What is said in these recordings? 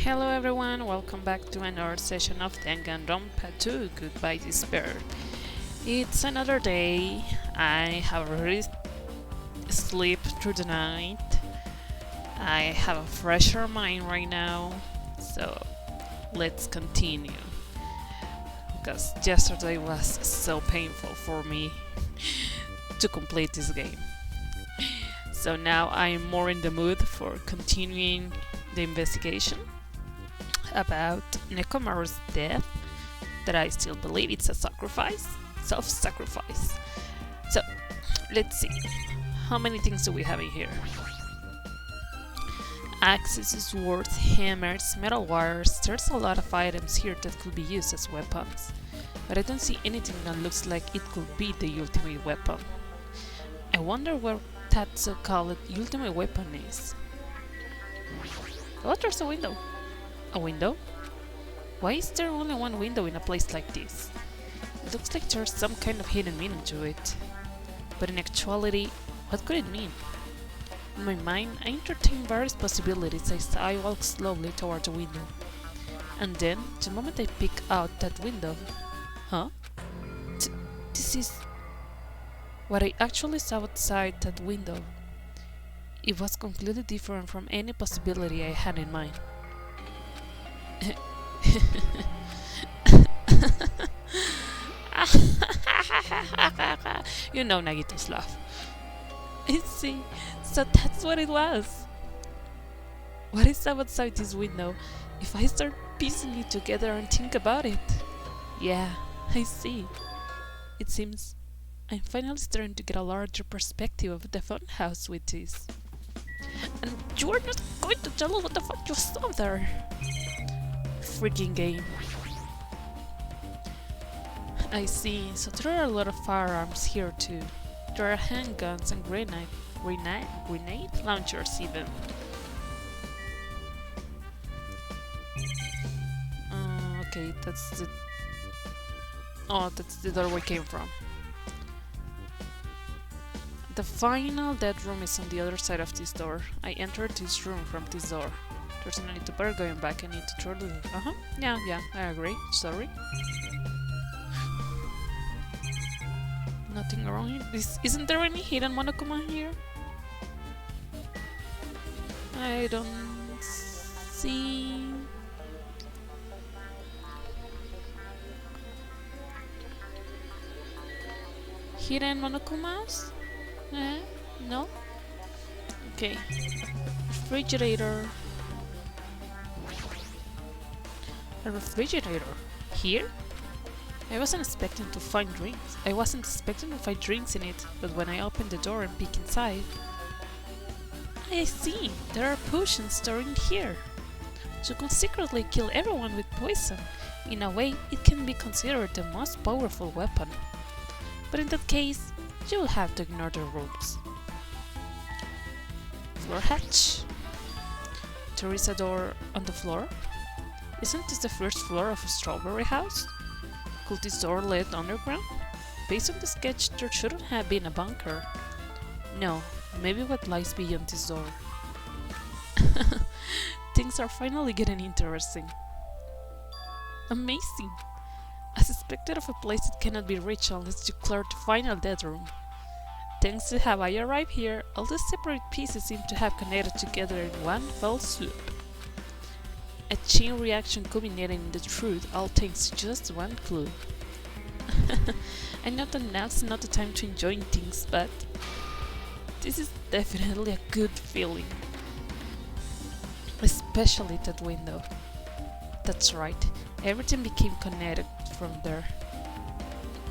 Hello everyone, welcome back to another session of Danganronpa 2 Goodbye Despair. It's another day. I have already slept through the night. I have a fresher mind right now, so let's continue. Because yesterday was so painful for me to complete this game. So now I'm more in the mood for continuing the investigation about Nekomaru's death, that I still believe it's a self-sacrifice. So, let's see. How many things do we have in here? Axes, swords, hammers, metal wires. There's a lot of items here that could be used as weapons. But I don't see anything that looks like it could be the ultimate weapon. I wonder where that so-called ultimate weapon is. Oh, there's a window. A window? Why is there only one window in a place like this? It looks like there's some kind of hidden meaning to it. But in actuality, what could it mean? In my mind, I entertained various possibilities as I walked slowly toward the window. And then, the moment I peek out that window... Huh? This is... what I actually saw outside that window. It was completely different from any possibility I had in mind. You know Nagito's laugh. I see. So that's what it was. What is outside this window? If I start piecing it together and think about it. Yeah, I see. It seems I'm finally starting to get a larger perspective of the funhouse with this. And you are not going to tell us what the fuck you saw there. Freaking game. I see, so there are a lot of firearms here too. There are handguns and grenade launchers even. Okay, that's the... Oh, that's the door we came from. The final dead room is on the other side of this door. I entered this room from this door. There's no need to bother going back, I need to throw the... Yeah, I agree. Sorry. Nothing wrong here. Isn't there any hidden monokuma here? I don't see... hidden monokumas? No? Okay. Refrigerator. A refrigerator? Here? I wasn't expecting to find drinks. I wasn't expecting to find drinks in it, but when I opened the door and peek inside... I see! There are potions stored in here! You could secretly kill everyone with poison. In a way, it can be considered the most powerful weapon. But in that case, you will have to ignore the rules. Floor hatch. There is a door on the floor. Isn't this the first floor of a strawberry house? Could this door lead underground? Based on the sketch, there shouldn't have been a bunker. No, maybe what lies beyond this door. Things are finally getting interesting. Amazing! As expected of a place that cannot be reached unless you clear the final dead room. Thanks to how I arrived here, all the separate pieces seem to have connected together in one fell swoop. A chain reaction culminating in the truth, all thanks to just one clue. I know that now's not the time to enjoy things, but this is definitely a good feeling. Especially that window. That's right, everything became connected from there.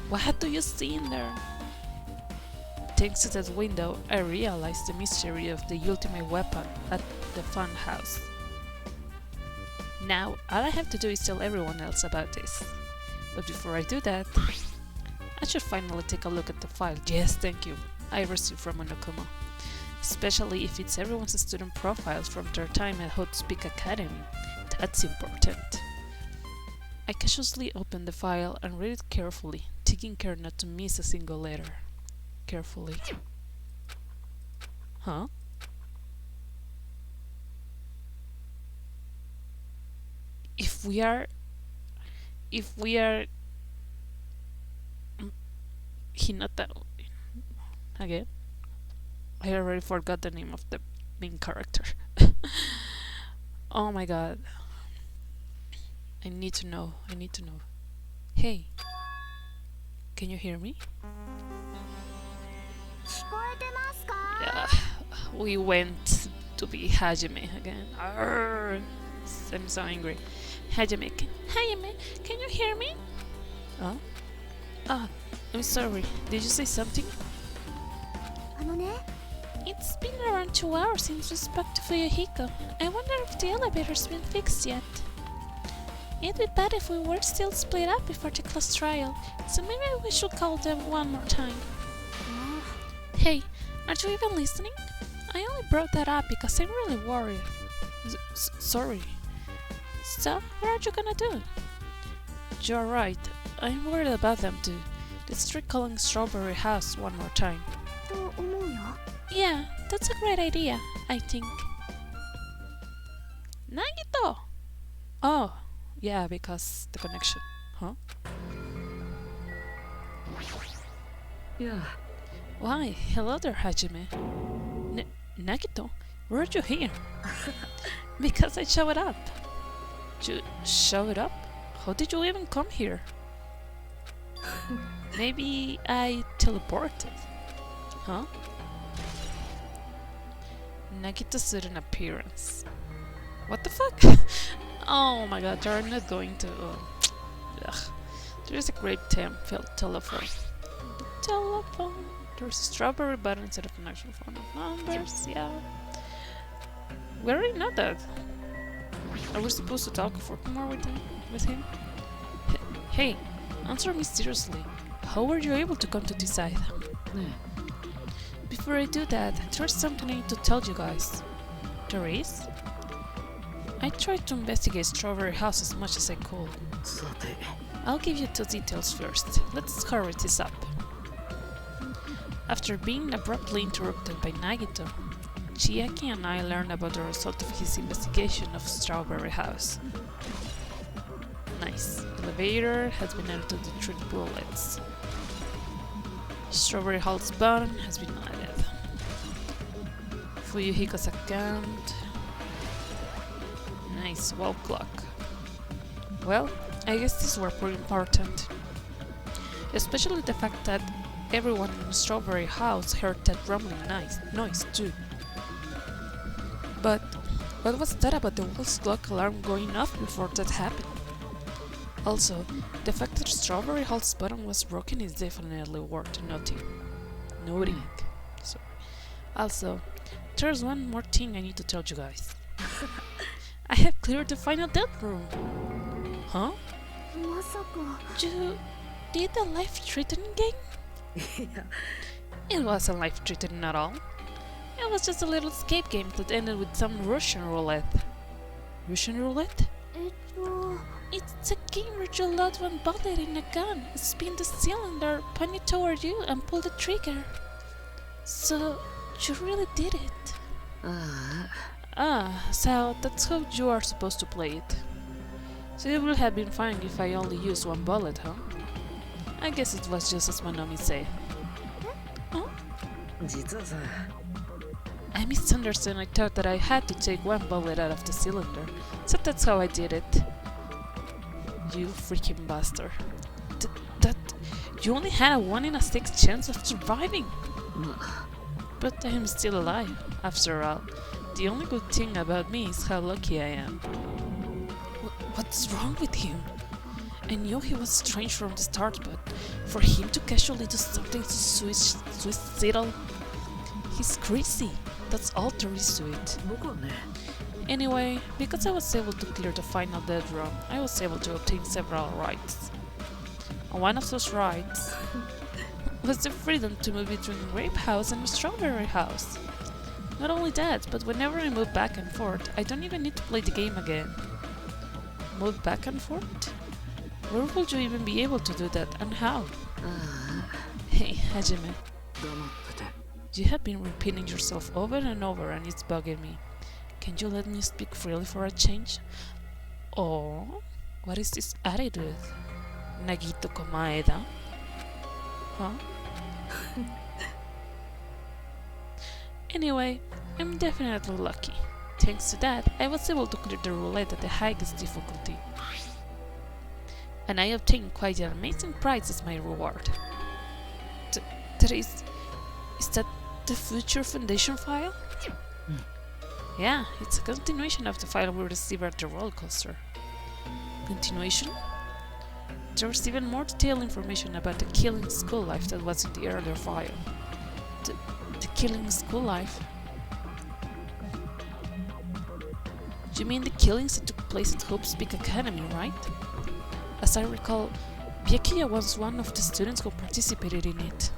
What do you see in there? Thanks to that window, I realized the mystery of the ultimate weapon at the funhouse. Now, all I have to do is tell everyone else about this. But before I do that, I should finally take a look at the file. Yes, thank you. I received from Monokuma. Especially if it's everyone's student profiles from their time at Hot Speak Academy. That's important. I cautiously opened the file and read it carefully, taking care not to miss a single letter. Carefully. Huh? if we are Hinata again. I already forgot the name of the main character. Oh my god. I need to know. Hey, can you hear me? Yeah, we went to be Hajime again. Arrgh. I'm so angry. Hajime, can you hear me? Oh? Ah, I'm sorry. Did you say something? It's been around 2 hours since we spoke to Fuyuhiko. I wonder if the elevator's been fixed yet. It'd be bad if we were still split up before the class trial, so maybe we should call them one more time. Hey, are you even listening? I only brought that up because I'm really worried. Sorry. So, what are you gonna do? You're right. I'm worried about them too. Let's try calling Strawberry House one more time. Yeah, that's a great idea, I think. Nagito! Oh, yeah, because the connection. Huh? Yeah. Why, hello there, Hajime. Nagito, why are you here? Because I showed up. You showed up? How did you even come here? Maybe I teleported. Huh? Nagito's sudden appearance. What the fuck? Oh my god, you're not going to... Ugh. There's a great telephone. Telephone. There's a strawberry button instead of an actual phone of numbers, yeah. We already know that. Are we supposed to talk for more with him? Hey, answer me seriously. How were you able to come to decide? Before I do that, there's something I need to tell you guys. There is? I tried to investigate Strawberry House as much as I could. I'll give you 2 details first. Let's hurry this up. After being abruptly interrupted by Nagito, Chiaki and I learned about the result of his investigation of Strawberry House. Nice. The elevator has been added to the 3 bullets. Strawberry House button has been added. Fuyuhiko's account. Nice wall clock. Well, I guess these were pretty important. Especially the fact that everyone in Strawberry House heard that rumbling noise too. But what was that about the wall clock alarm going off before that happened? Also, the fact that Strawberry House button was broken is definitely worth noting. Sorry. Also, there's one more thing I need to tell you guys. I have cleared the final death room. Huh? You did a life-threatening game? It wasn't life-threatening at all. It was just a little escape game that ended with some Russian roulette. Russian roulette? It's a game where you load one bullet in a gun, spin the cylinder, point it toward you, and pull the trigger. So, you really did it. So that's how you are supposed to play it. So it would have been fine if I only used one bullet, huh? I guess it was just as Manomi said. Huh? I misunderstood. I thought that I had to take one bullet out of the cylinder, so that's how I did it. You freaking bastard. That you only had a 1 in a 6 chance of surviving. But I am still alive, after all. The only good thing about me is how lucky I am. What's wrong with him? I knew he was strange from the start, but for him to casually do something so suicidal, he's crazy. That's all there is to it. Anyway, because I was able to clear the final death room, I was able to obtain several rights. And one of those rights was the freedom to move between Grape House and Strawberry House. Not only that, but whenever I move back and forth, I don't even need to play the game again. Move back and forth? Where would you even be able to do that, and how? Hey, Hajime. You have been repeating yourself over and over and it's bugging me. Can you let me speak freely for a change? Oh? What is this attitude? Nagito Komaeda? Huh? Anyway, I'm definitely lucky. Thanks to that, I was able to clear the roulette at the highest difficulty. And I obtained quite an amazing prize as my reward. That is that the Future Foundation file? Yeah, it's a continuation of the file we received at the roller coaster. Continuation? There's even more detailed information about the killing school life that was in the earlier file. The killing school life? You mean the killings that took place at Hope's Peak Academy, right? As I recall, Byakuya was one of the students who participated in it.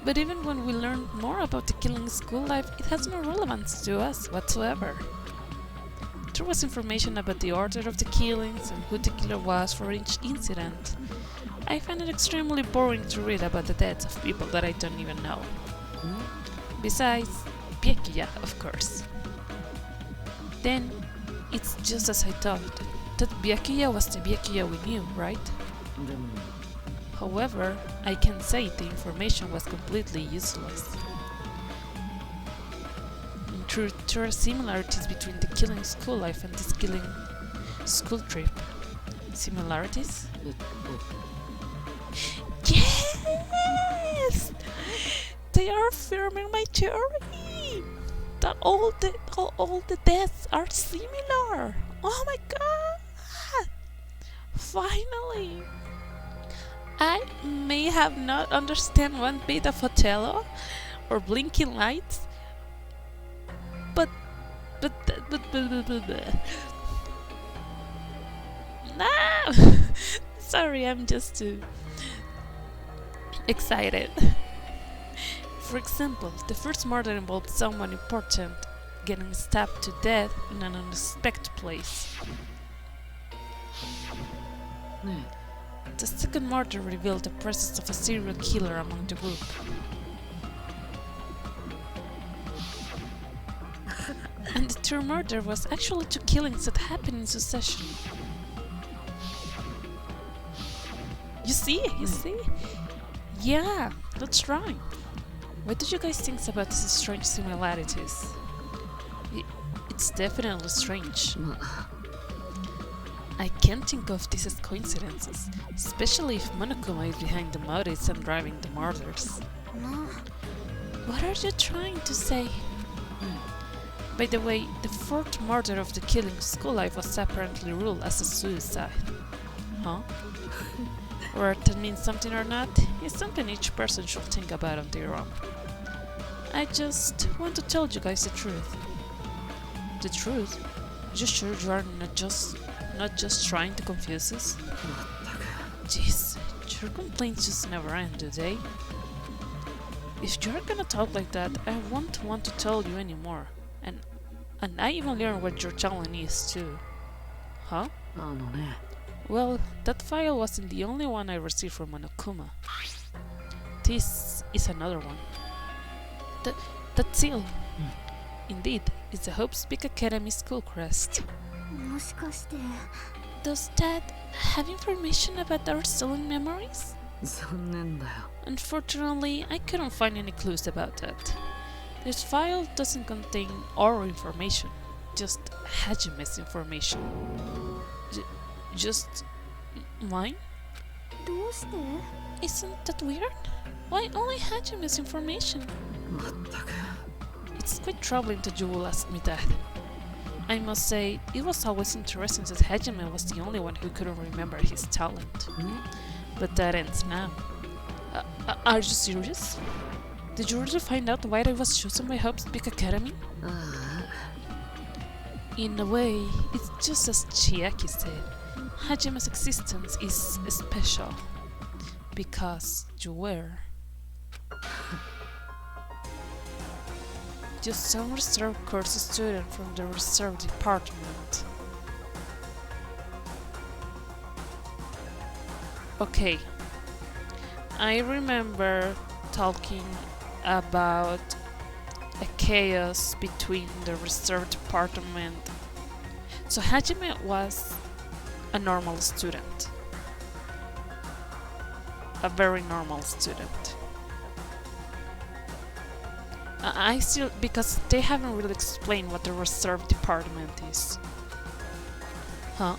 But even when we learned more about the killing school life, it has no relevance to us whatsoever. There was information about the order of the killings and who the killer was for each incident. I find it extremely boring to read about the deaths of people that I don't even know. Besides, Byakuya, of course. Then, it's just as I thought, that Byakuya was the Byakuya we knew, right? However, I can say the information was completely useless. In truth, there are similarities between the killing school life and this killing school trip. Similarities? Yes! They are affirming my theory! That all the deaths are similar! Oh my god! Finally! I may have not understand one bit of Othello or blinking lights, but no! Sorry, I'm just too excited. For example, the first murder involved someone important getting stabbed to death in an unexpected place. The second murder revealed the presence of a serial killer among the group. And the third murder was actually two killings that happened in succession. You see? Yeah, that's right. What do you guys think about these strange similarities? It's definitely strange. I can't think of this as coincidences, especially if Monokuma is behind the motives and driving the murders. What are you trying to say? By the way, the fourth murder of the killing school life was apparently ruled as a suicide. Huh? Whether that means something or not, is something each person should think about on their own. I just want to tell you guys the truth. The truth? You sure you are not just trying to confuse us? Jeez, your complaints just never end, do they? If you're gonna talk like that, I won't want to tell you anymore. And I even learned what your challenge is too. Huh? Well, that file wasn't the only one I received from Monokuma. This is another one. That seal. Indeed, it's the Hope's Peak Academy school crest. Does that have information about our stolen memories? Unfortunately, I couldn't find any clues about that. This file doesn't contain our information, just Hajime's information. Just mine? Isn't that weird? Why only Hajime's information? It's quite troubling that you will ask me that. I must say, it was always interesting that Hajime was the only one who couldn't remember his talent. But that ends now. Are you serious? Did you really find out why I was chosen by Hope's Peak Academy? In a way, it's just as Chiaki said. Hajime's existence is special. Because you were. Just some reserved course student from the reserve department. Okay. I remember talking about a chaos between the reserve department So Hajime was a normal student. A very normal student. I still, because they haven't really explained what the reserve department is. Huh?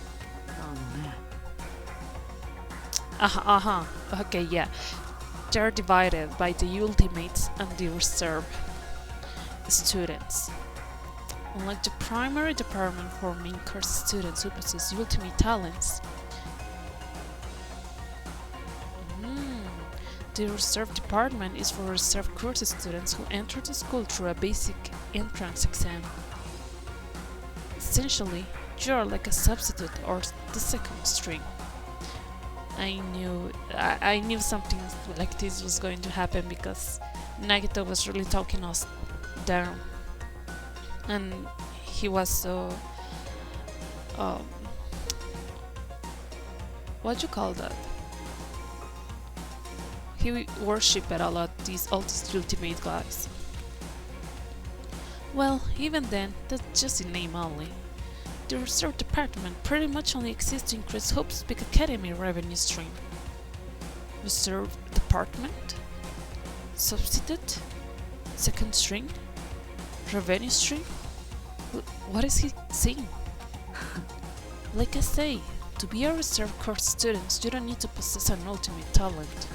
Okay, yeah. They're divided by the ultimates and the reserve students. Unlike the primary department for main course students who possess ultimate talents, the reserve department is for reserve course students who enter the school through a basic entrance exam. Essentially, you are like a substitute or the second string. I knew something like this was going to happen because Nagito was really talking us down, and he was so what do you call that? He worshipped a lot all these ultimate guys. Well, even then, that's just in name only. The reserve department pretty much only exists to increase Hope's Peak Academy revenue stream. Reserve department? Substitute? Second string? Revenue stream? What is he saying? Like I say, to be a reserve course student, you don't need to possess an ultimate talent.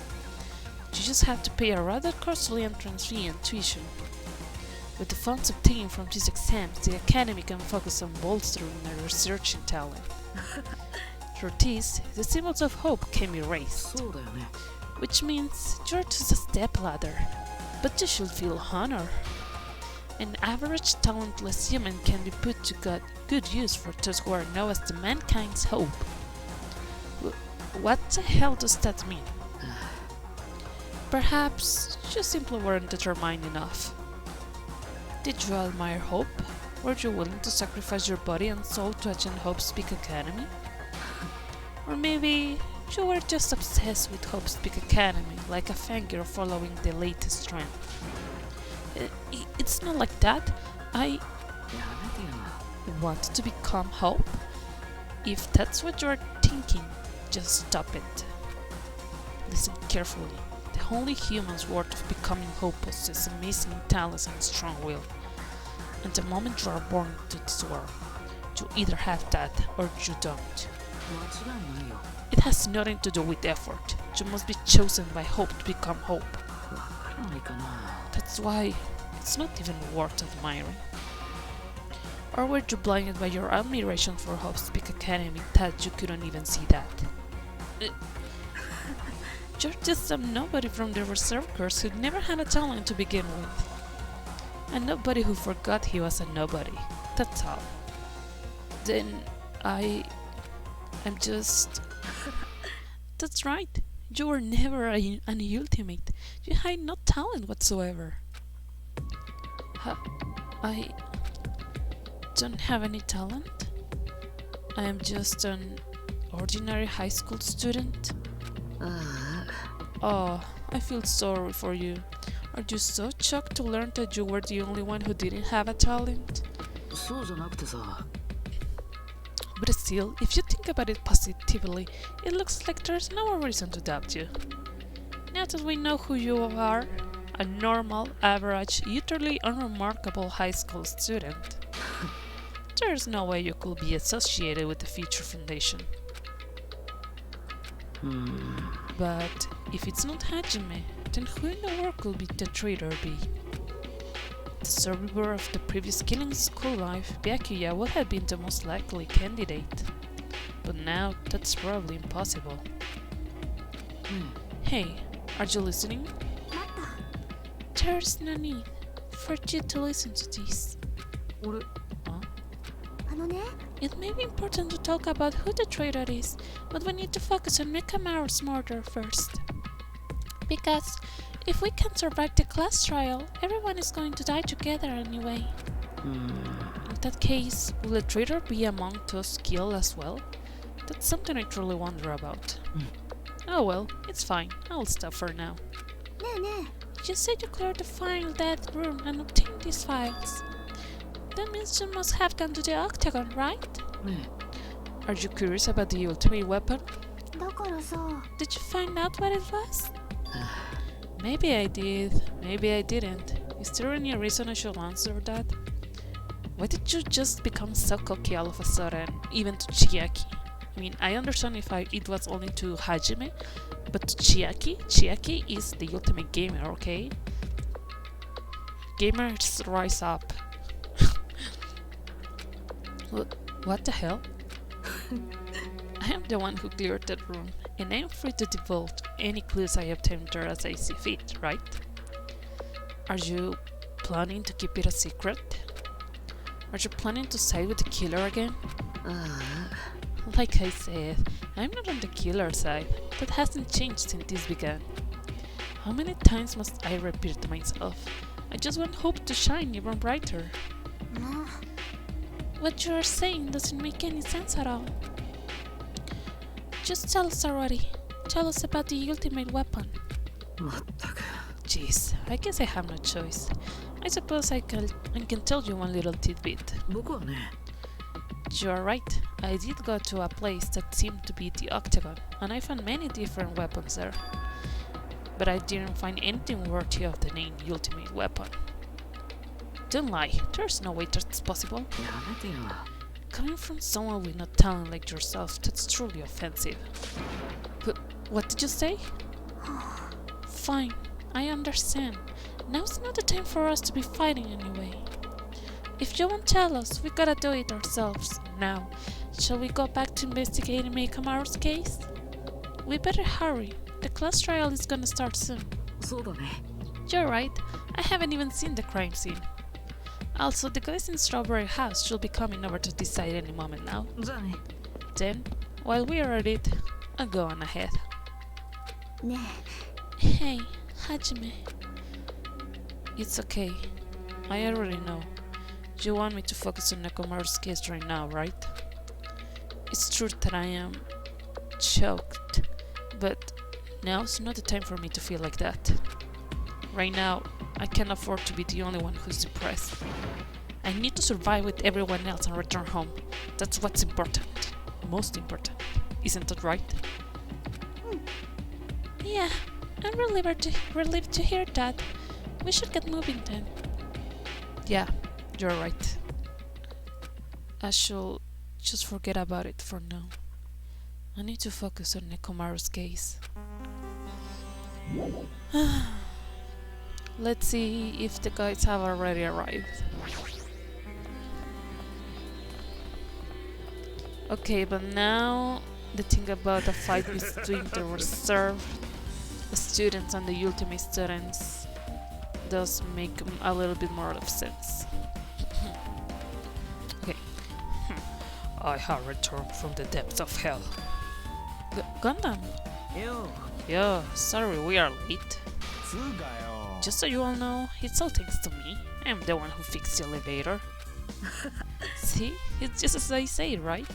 You just have to pay a rather costly entrance fee and tuition. With the funds obtained from these exams, the Academy can focus on bolstering their research and talent. Through this, the symbols of hope can be raised, which means you're just a stepladder, but you should feel honor. An average talentless human can be put to good use for those who are known as the mankind's hope. What the hell does that mean? Perhaps you simply weren't determined enough. Did you admire Hope? Were you willing to sacrifice your body and soul to attend Hope's Peak Academy? Or maybe you were just obsessed with Hope's Peak Academy, like a fangirl following the latest trend. It's not like that. I want to become Hope. If that's what you're thinking, just stop it. Listen carefully. The only humans worthy of becoming Hope possess amazing talents and strong will. And the moment you are born into this world, you either have that or you don't. It has nothing to do with effort. You must be chosen by Hope to become Hope. That's why it's not even worth admiring. Or were you blinded by your admiration for Hope's Peak Academy that you couldn't even see that? You're just a nobody from the reserve course who never had a talent to begin with. A nobody who forgot he was a nobody. That's all. Then I'm just... That's right. You were never an ultimate. You had no talent whatsoever. I don't have any talent. I am just an ordinary high school student. Oh, I feel sorry for you. Are you so shocked to learn that you were the only one who didn't have a talent? But still, if you think about it positively, it looks like there's no reason to doubt you. Now that we know who you are, a normal, average, utterly unremarkable high school student, there's no way you could be associated with the Future Foundation. But if it's not Hajime, then who in the world could be the traitor be? The survivor of the previous killing school life, Byakuya would have been the most likely candidate. But now, that's probably impossible. Hey, are you listening? There's no need for you to listen to this. It may be important to talk about who the traitor is, but we need to focus on Mikamaru's murder first. Because if we can survive the class trial, everyone is going to die together anyway. In that case, will the traitor be among those killed as well? That's something I truly wonder about. Oh well, it's fine. I'll stop for now. You said you cleared the final death room and obtained these files. That means you must have gone to the octagon, right? ね Are you curious about the ultimate weapon? だからさ、 Did you find out what it was? Maybe I did, maybe I didn't. Is there any reason I should answer that? Why did you just become so cocky all of a sudden, even to Chiaki? I mean, I understand if it was only to Hajime, but to Chiaki is the ultimate gamer, okay? Gamers rise up. What the hell? I am the one who cleared that room, and I am free to divulge any clues I obtain there as I see fit, right? Are you planning to keep it a secret? Are you planning to side with the killer again? Like I said, I'm not on the killer side. That hasn't changed since this began. How many times must I repeat to myself? I just want hope to shine even brighter. まあ、 What you are saying doesn't make any sense at all. Just tell us already. Tell us about the ultimate weapon. まったく Jeez, I guess I have no choice. I suppose I can tell you one little tidbit. 僕はね You are right. I did go to a place that seemed to be the octagon, and I found many different weapons there. But I didn't find anything worthy of the name ultimate weapon. Don't lie, there's no way that's possible. やめてよ Coming from someone with no talent like yourself, that's truly offensive. What did you say? Fine, I understand. Now's not the time for us to be fighting anyway. If you won't tell us, we gotta do it ourselves. Now, shall we go back to investigating Meikamaru's case? We better hurry. The class trial is gonna start soon. そうだね You're right, I haven't even seen the crime scene. Also, the guys in Strawberry House should be coming over to decide any moment now. じゃあね Then, while we are at it, I'll go on ahead. ね Hey, Hajime. It's okay. I already know. You want me to focus on Nekomaru's case right now, right? It's true that I am choked, but now's not the time for me to feel like that. Right now, I can't afford to be the only one who's depressed. I need to survive with everyone else and return home. That's what's important. Most important. Isn't that right? Yeah, I'm relieved to hear that. We should get moving then. Yeah, you're right. I should just forget about it for now. I need to focus on Nekomaru's case. Let's see if the guys have already arrived. Okay, but now the thing about the fight between the reserve students and the ultimate students does make a little bit more of sense. Okay. I have returned from the depths of hell. Gundam! よ Yeah, sorry we are late. つうかよ Just so you all know, it's all thanks to me. I'm the one who fixed the elevator. See? It's just as I say, right?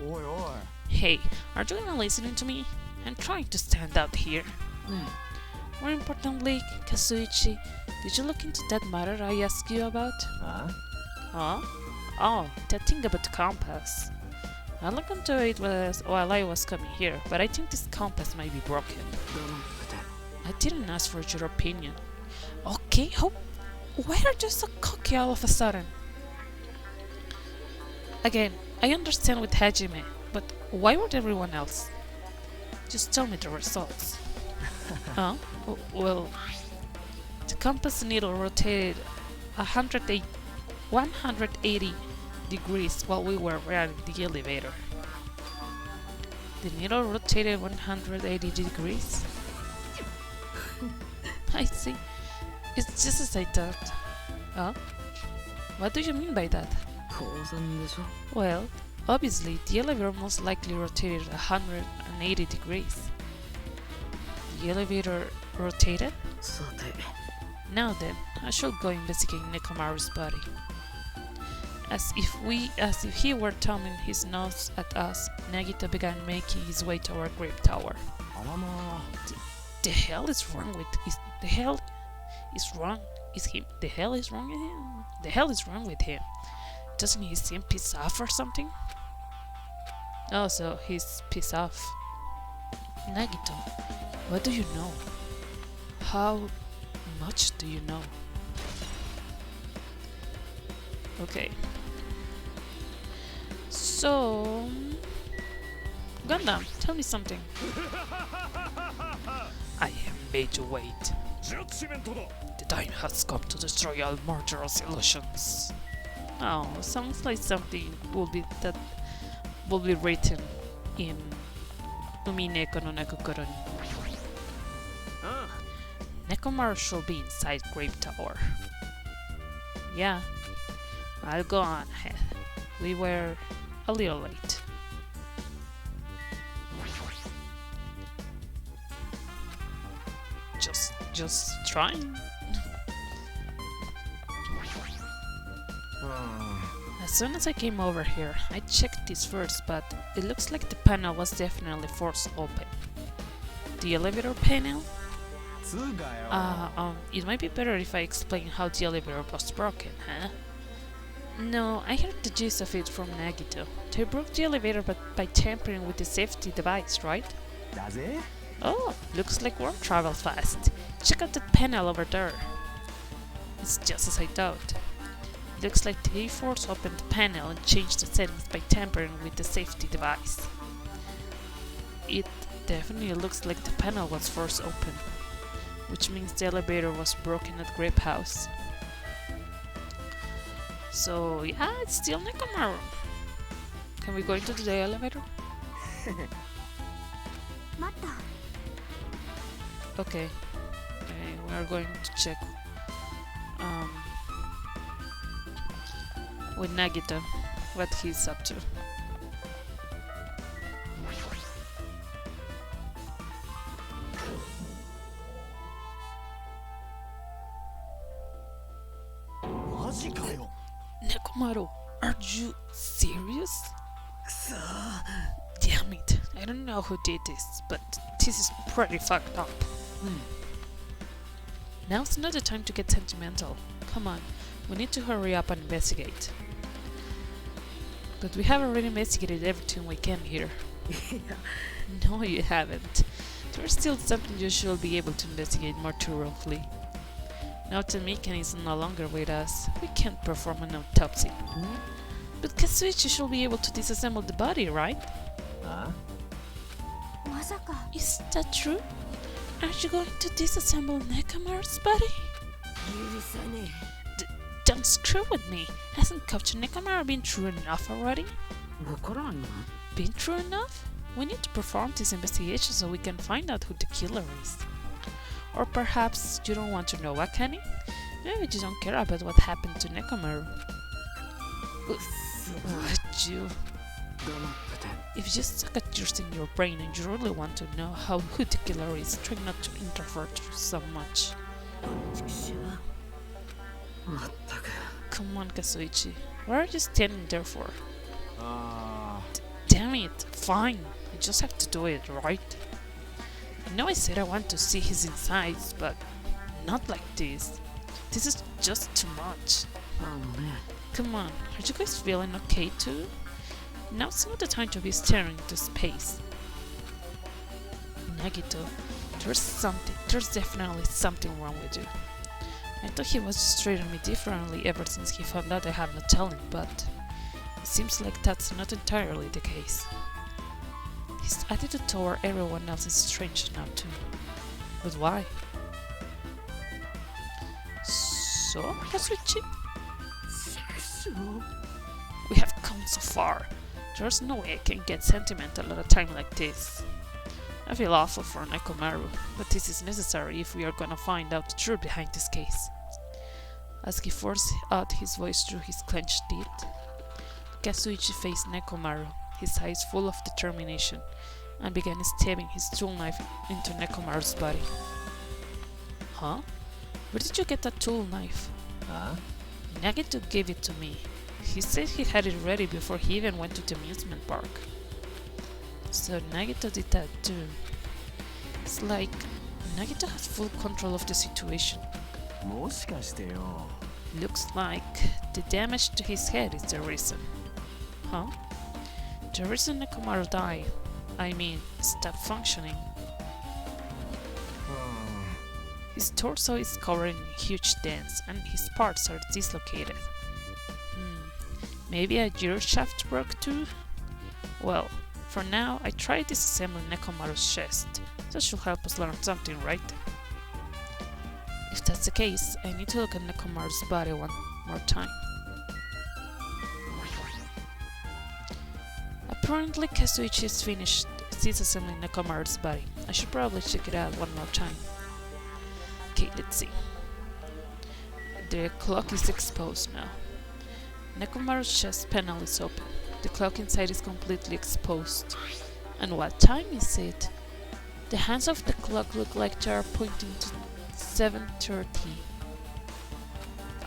おいお Hey, are you gonna listen to me? I'm trying to stand out here. ね More importantly, Kazuichi, did you look into that matter I asked you about? あ Huh? Oh, that thing about the compass. I looked into it while I was coming here, but I think this compass might be broken. 我慢って I didn't ask for your opinion. Okay, why are you so cocky all of a sudden? Again, I understand with Hajime, but why would everyone else? Just tell me the results. Huh? Well, the compass needle rotated 180 degrees while we were riding the elevator. The needle rotated 180 degrees? I see. It's just as I thought. Huh? What do you mean by that? 当然でしょ Well, obviously, the elevator most likely rotated 180 degrees. The elevator rotated? さて Now then, I shall go investigate Nekomaru's body. As if he were thumbing his nose at us, Nagito began making his way to our grave tower. あらま The hell is wrong with the hell is wrong with him? The hell is wrong with him? Doesn't he seem pissed off or something? Oh, so he's pissed off. Nagito, what do you know? How much do you know? Okay. So... Gundam, tell me something. I have made you wait. The time has come to destroy all murderous illusions. Oh, sounds like something will be written in Umineko no Nekokoro. Nekomaru shall be inside Grape Tower. Yeah, I'll go on ahead. We were a little late. Just trying. As soon as I came over here, I checked this first, but it looks like the panel was definitely forced open. The elevator panel? It might be better if I explain how the elevator was broken, huh? No, I heard the gist of it from Nagito. They broke the elevator by tampering with the safety device, right? Oh, looks like warp travel fast. Check out that panel over there. It's just as I thought. Looks like they force opened the panel and changed the settings by tampering with the safety device. It definitely looks like the panel was forced open, which means the elevator was broken at Grape House. So yeah, it's still Nekomaru. Can we go into the elevator? 待った Okay. We are going to check with Nagito what he's up to. Nekomaru, are you serious? Damn it, I don't know who did this, but this is pretty fucked up. Now's not the time to get sentimental. Come on, we need to hurry up and investigate. But we have already investigated everything we can here. No, you haven't. There's still something you should be able to investigate more thoroughly. Now that Mikan is no longer with us, we can't perform an autopsy. But Kazuichi should be able to disassemble the body, right? まさか Is that true? Are you going to disassemble Nekomaru's body? Don't screw with me. Hasn't Captain Nekomaru been through enough already? Been through enough? We need to perform this investigation so we can find out who the killer is. Or perhaps you don't want to know, Akane? Maybe you don't care about what happened to Nekomaru. What you... If you suck at yours in your brain and you really want to know who the killer is, try not to interfere so much. Come on, Kazuichi. What are you standing there for? Damn it, fine. I just have to do it, right? I know I said I want to see his insides, but not like this. This is just too much. Come on, are you guys feeling okay too? Now's not the time to be staring into space. Nagito, there's definitely something wrong with you. I thought he was just treating me differently ever since he found out I have no talent, but it seems like that's not entirely the case. His attitude toward everyone else is strange now too. But why? So, Kazuichi? We have come so far. There's no way I can get sentimental at a time like this. I feel awful for Nekomaru, but this is necessary if we are gonna find out the truth behind this case. As he forced out his voice through his clenched teeth, Kazuichi faced Nekomaru, his eyes full of determination, and began stabbing his tool knife into Nekomaru's body. Huh? Where did you get that tool knife? Nagito gave it to me. He said he had it ready before he even went to the amusement park. So Nagito did that too. It's like Nagito has full control of the situation. Looks like the damage to his head is the reason. Huh? The reason Nekomaru died, I mean, stopped functioning. His torso is covered in huge dents and his parts are dislocated. Maybe a gear shaft broke too? Well, for now I tried disassembling Nekomaru's chest. That should help us learn something, right? If that's the case, I need to look at Nekomaru's body one more time. Apparently Kazuichi has finished disassembling Nekomaru's body. I should probably check it out one more time. Okay, let's see. The clock is exposed now. Nekomaru's chest panel is open. The clock inside is completely exposed. And what time is it? The hands of the clock look like they are pointing to 7:30.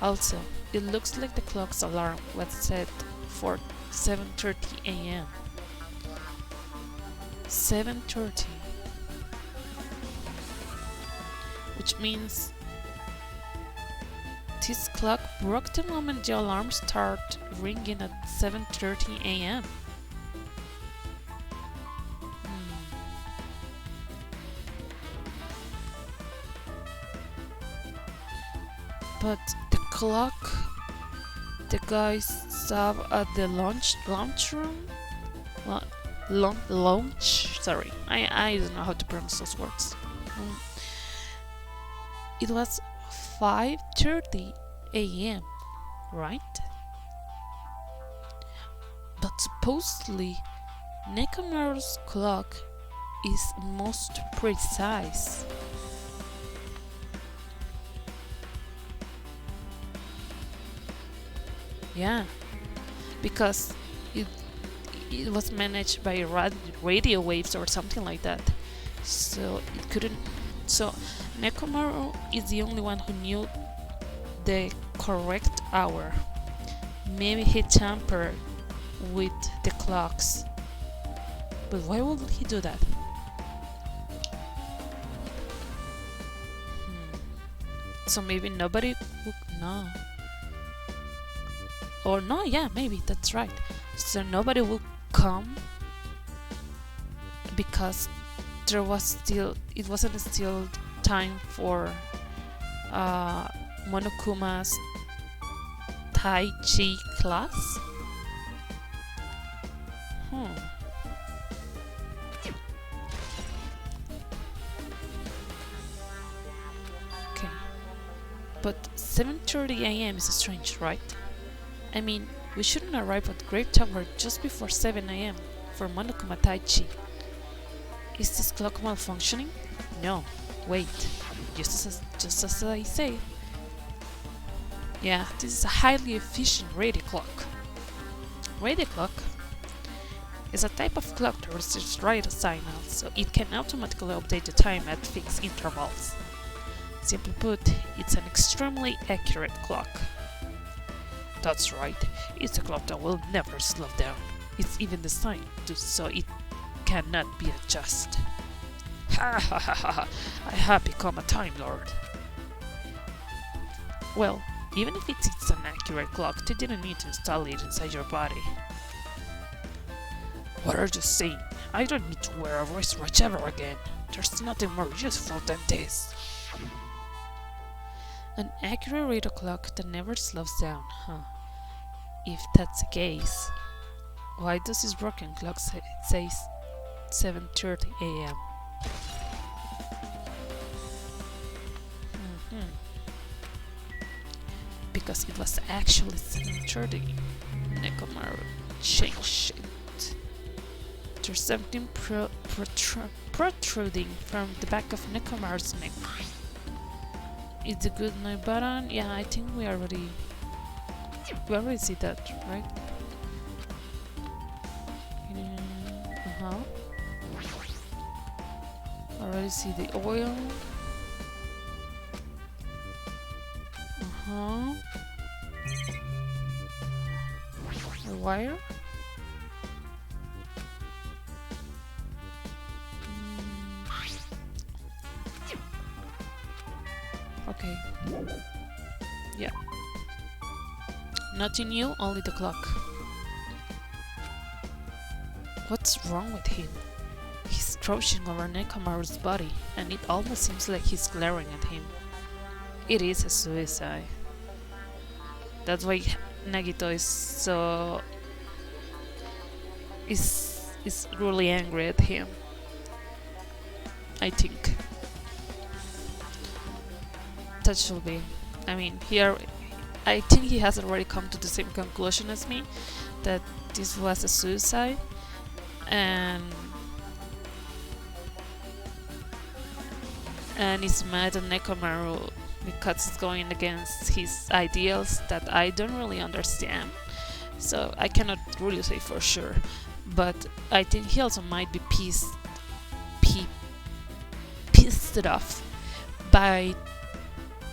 Also, it looks like the clock's alarm was set for 7:30 a.m. 7:30. Which means this clock broke the moment the alarm started ringing at 7:30 a.m. But the clock the guys saw at the lunchroom? Lunch? Sorry, I don't know how to pronounce those words. It was 5:30 a.m., right? But supposedly, Nekomaru's clock is most precise. Yeah, because it was managed by radio waves or something like that. So it couldn't. So Nekomaru is the only one who knew the correct hour. Maybe he tampered with the clocks. But why would he do that? So maybe nobody would know. Or no, yeah, maybe that's right. So nobody will come because it wasn't still time for Monokuma's Tai Chi class. Okay, but 7:30 a.m. is strange, right? I mean, we shouldn't arrive at Great Tower just before 7 a.m. for Monokuma Taichi. Is this clock malfunctioning? No, wait, just as I say. Yeah, this is a highly efficient radio clock. Radio clock is a type of clock that receives radio signals, so it can automatically update the time at fixed intervals. Simply put, it's an extremely accurate clock. That's right, it's a clock that will never slow down. It's even designed so it cannot be adjusted. Ha ha ha ha! I have become a Time Lord. Well, even if it's an accurate clock, they didn't need to install it inside your body. What are you saying? I don't need to wear a wristwatch ever again. There's nothing more useful than this. An accurate radio clock that never slows down, huh? If that's the case, why does this broken clock say 7:30 a.m.? Because it was actually 7:30. Nekomaru changed it. There's something protruding from the back of Nekomaru's neck. It's a good night button. Yeah, I think we already see that, right? Already see the oil. The wire. Okay. Yeah. Nothing new, only the clock. What's wrong with him? He's crouching over Nekomaru's body, and it almost seems like he's glaring at him. It is a suicide. That's why Nagito is really angry at him, I think. That should be. I mean, here, I think he has already come to the same conclusion as me, that this was a suicide, and is mad at Nekomaru because it's going against his ideals that I don't really understand. So I cannot really say for sure, but I think he also might be pissed off by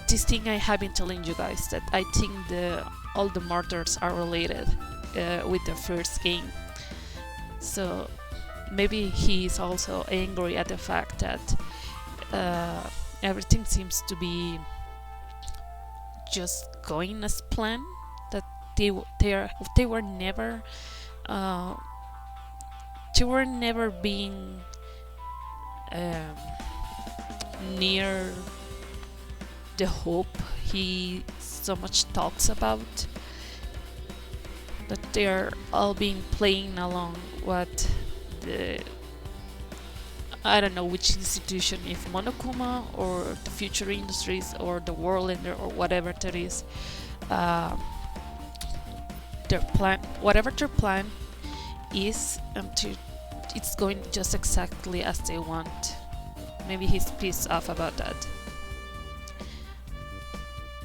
this thing I have been telling you guys, that I think all the murders are related with the first game. So maybe he is also angry at the fact that everything seems to be just going as planned, that they were never being near the hope he so much talks about, that they're all being playing along what the, I don't know which institution, if Monokuma or the Future Industries or the Worldlander or whatever that is, their plan, whatever their plan is, it's going just exactly as they want. Maybe he's pissed off about that.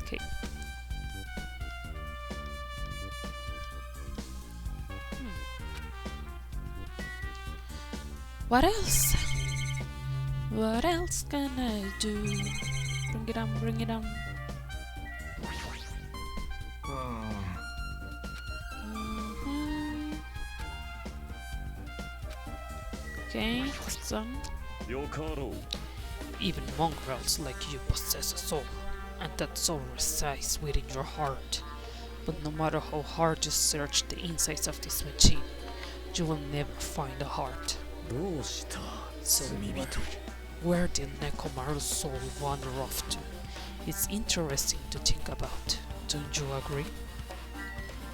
Okay. What else? What else can I do? Bring it on, bring it on. Okay, some. Even mongrels like you possess a soul, and that soul resides within your heart. But no matter how hard you search the insides of this machine, you will never find a heart. So, where did Nekomaru's soul wander off to? It's interesting to think about. Don't you agree?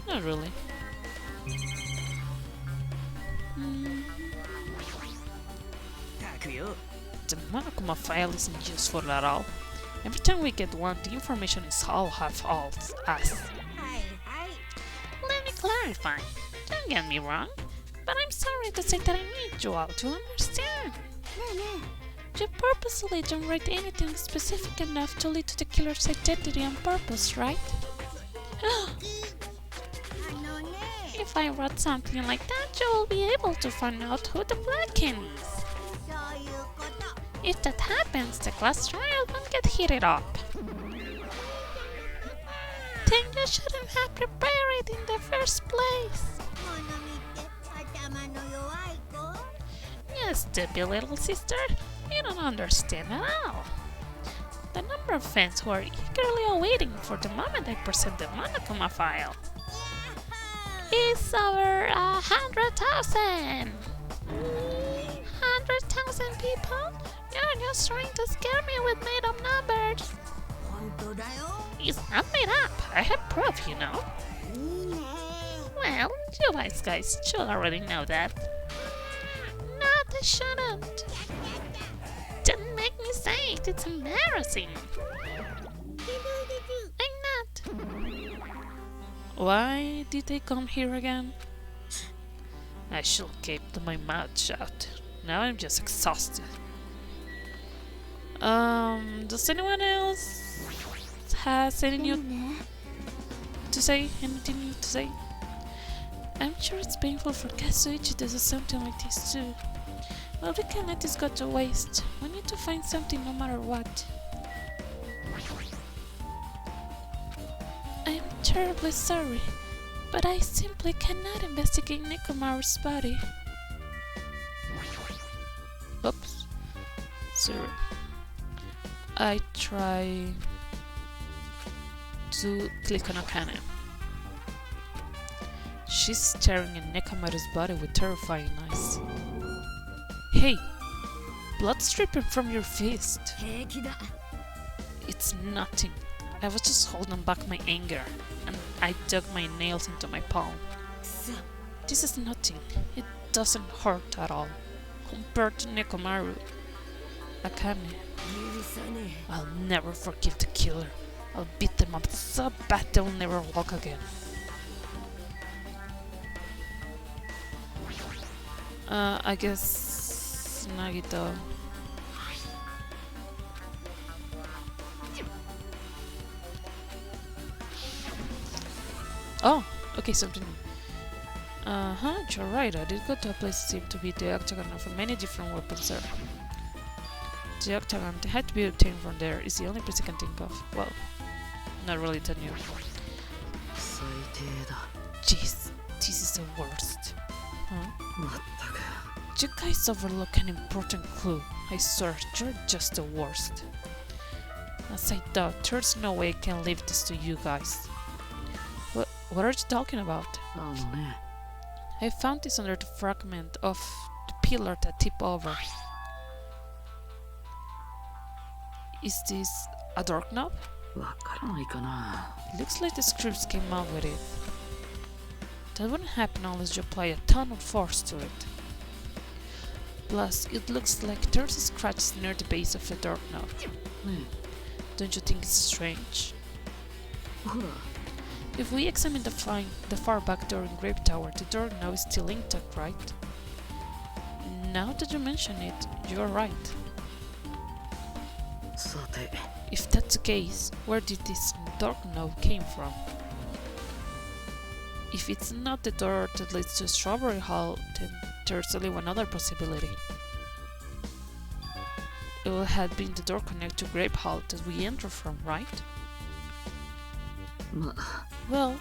Not really. The Monokuma file isn't useful at all. Every time we get one, the information is all half-assed. Let me clarify. Don't get me wrong, but I'm sorry to say that I need you all to understand. You purposely don't write anything specific enough to lead to the killer's identity on purpose, right? If I wrote something like that, you will be able to find out who the Black King is. If that happens, the class trial won't get heated up. Then you shouldn't have prepared it in the first place. You stupid little sister, you don't understand at all. The number of fans who are eagerly awaiting for the moment I present the Monokuma file is over 100,000. 100,000 people? You're just trying to scare me with made-up numbers. It's not made up. I have proof, you know. Well, you guys should already know that. No, they shouldn't. Don't make me say it. It's embarrassing. I'm not. Why did they come here again? I should keep my mouth shut. Now I'm just exhausted. Does anyone else has any new to say? Anything new to say? I'm sure it's painful for Kazuichi to do something like this too. But we can't let this go to waste. We need to find something no matter what. I'm terribly sorry, but I simply cannot investigate Nekomaru's body. Oops. Sorry. I try to click on Akane. She's staring at Nekamaru's body with terrifying eyes. Hey! Blood's dripping from your fist. 平気だ It's nothing. I was just holding back my anger, and I dug my nails into my palm. くそ This is nothing. It doesn't hurt at all. Compared to Nekomaru. Akane, 許さね I'll never forgive the killer. I'll beat them up so bad they'll never walk again. I guess Nagito. Oh, okay, something. You're right. I did go to a place that seemed to be the octagon of many different weapons there. The octagon that had to be obtained from there is the only place I can think of. Well, not really that new. 最低だ Jeez, this is the worst. Huh? まったく You guys overlook an important clue. I swear, you're just the worst. As I thought, there's no way I can leave this to you guys. What are you talking about? あのね I found this under the fragment of the pillar that tipped over. Is this a doorknob? わからないかな Looks like the scripts came out with it. That wouldn't happen unless you apply a ton of force to it. Plus, it looks like there's a scratch near the base of the doorknob. ね Don't you think it's strange? えほら If we examine the far back door in Grape Tower, the doorknob is still intact, right? Now that you mention it, you're right. さて If that's the case, where did this doorknob came from? If it's not the door that leads to Strawberry Hall, then there's only one other possibility. It would have been the door connect to Grape Hall that we entered from, right? まあ Well,